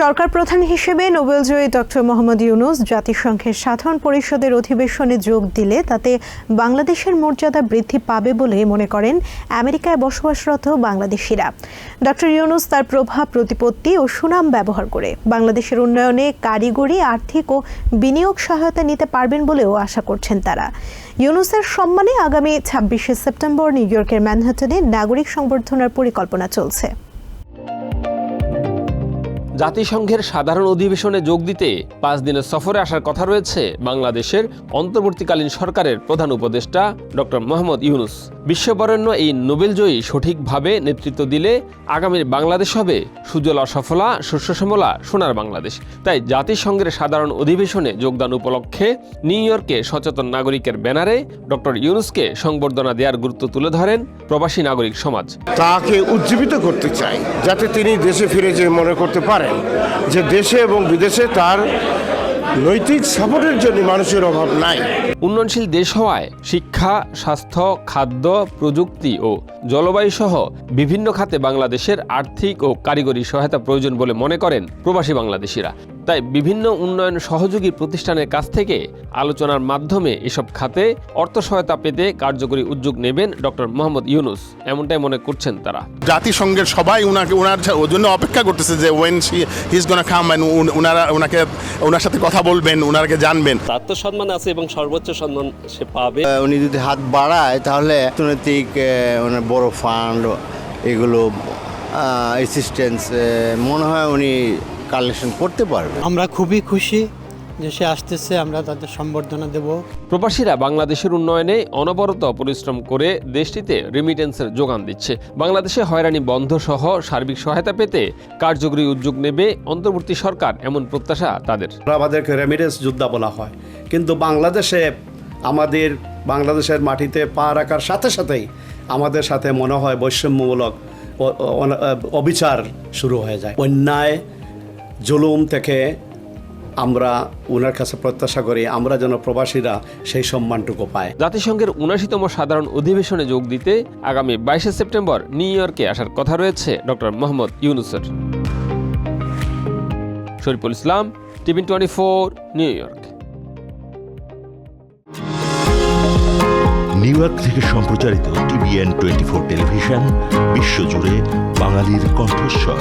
সরকার প্রধান হিসেবে নোবেলজয়ী ডক্টর মোহাম্মদ ইউনূস জাতিসংঘের সাধারণ পরিষদের অধিবেশনে যোগ দিলে তাতে বাংলাদেশের মর্যাদা বৃদ্ধি পাবে বলে মনে করেন আমেরিকায় বসবাসরত বাংলাদেশিরা। ডক্টর ইউনূস তার প্রভাব, প্রতিপত্তি ও সুনাম ব্যবহার করে বাংলাদেশের উন্নয়নে কারিগরি, আর্থিক ও বিনিয়োগ সহায়তা নিতে পারবেন বলেও আশা করছেন তারা। ইউনূসের সম্মানে আগামী ২৬শে সেপ্টেম্বর নিউ ইয়র্কের ম্যানহাটনে নাগরিক সংবর্ধনার পরিকল্পনা চলছে। জাতিসংঘের সাধারণ অধিবেশনে যোগ দিতে ৫ দিনের সফরে আসার কথা রয়েছে বাংলাদেশের অন্তর্বর্তীকালীন সরকারের প্রধান উপদেষ্টা ডক্টর মোহাম্মদ ইউনূস। বিশ্ববরেণ্য এই নোবেলজয়ী সঠিকভাবে নেতৃত্ব দিলে আগামীর বাংলাদেশ হবে সুজলা সফলা, শস্যশ্যামলা, সোনার বাংলাদেশ। তাই জাতিসংঘের সাধারণ অধিবেশনে যোগদান উপলক্ষে নিউ ইয়র্কে সচেতন নাগরিকের ব্যানারে ডক্টর ইউনূসকে সংবর্ধনা দেওয়ার গুরুত্ব তুলে ধরেন প্রবাসী নাগরিক সমাজ। তাকে উজ্জীবিত করতে চাই, যাতে তিনি দেশে ফিরে যে মনে করতে পারেন যে দেশে এবং বিদেশে তার নৈতিক সাপোর্টের জন্য মানুষের অভাব নাই। উন্নয়নশীল দেশ হওয়ায় শিক্ষা, স্বাস্থ্য, খাদ্য, প্রযুক্তি ও জলবায়ু সহ বিভিন্ন খাতে বাংলাদেশের আর্থিক ও কারিগরি সহায়তা প্রয়োজন বলে মনে করেন প্রবাসী বাংলাদেশিরা। তাই বিভিন্ন উন্নয়ন সহযোগী প্রতিষ্ঠানের কাছ থেকে আলোচনার মাধ্যমে এসব খাতে অর্থ সহায়তা পেতে কার্যকরী উদ্যোগ নেবেন ডক্টর মোহাম্মদ ইউনূস, এমনটাই মনে করছেন তারা। জাতিসংঘের সবাই ওনার জন্য অপেক্ষা করতেছে যে when he is gonna come and ওনার সাথে কথা বলবেন, ওনাকে জানবেন। তার তো সম্মান আছে এবং সর্বোচ্চ সম্মান সে পাবে। উনি যদি হাত বাড়ায় তাহলে অর্থনৈতিক বড় ফান্ড, এগুলো অ্যাসিস্ট্যান্স মনে হয় উনি কালেকশন করতে পারবে। আমরা খুবই খুশি যে সে আসতেছে, আমরা তাদের সম্বর্ধনা দেব। প্রবাসীরা বাংলাদেশের উন্নয়নে অনবরত পরিশ্রম করে দেশটিতে রেমিটেন্সের যোগান দিচ্ছে। বাংলাদেশে হয়রানি বন্ধ সহ সার্বিক সহায়তা পেতে কার্যকরী উদ্যোগ নেবে অন্তর্বর্তী সরকার, এমন প্রত্যাশা তাদের। আমাদেরকে রেমিটেন্স যোদ্ধা বলা হয়, কিন্তু বাংলাদেশের মাটিতে পা রাখার সাথে সাথেই আমাদের সাথে মনে হয় বৈষম্যমূলক অবিচার শুরু হয়ে যায়। অন্যায় জুলুম থেকে আমরা ওনার কাছে প্রত্যাশা করি আমরা যেন প্রবাসীরা সেই সম্মানটুকু পায়। জাতিসংঘের ৭৯তম সাধারণ অধিবেশনে যোগ দিতে আগামী ২২শে সেপ্টেম্বর নিউ ইয়র্কে আসার কথা রয়েছে ডক্টর মোহাম্মদ ইউনূসের। Shariful Islam, TV 24, New York. New York থেকে সম্প্রচারিত TVN 24 টেলিভিশন বিশ্বজুড়ে বাঙালির কণ্ঠস্বর।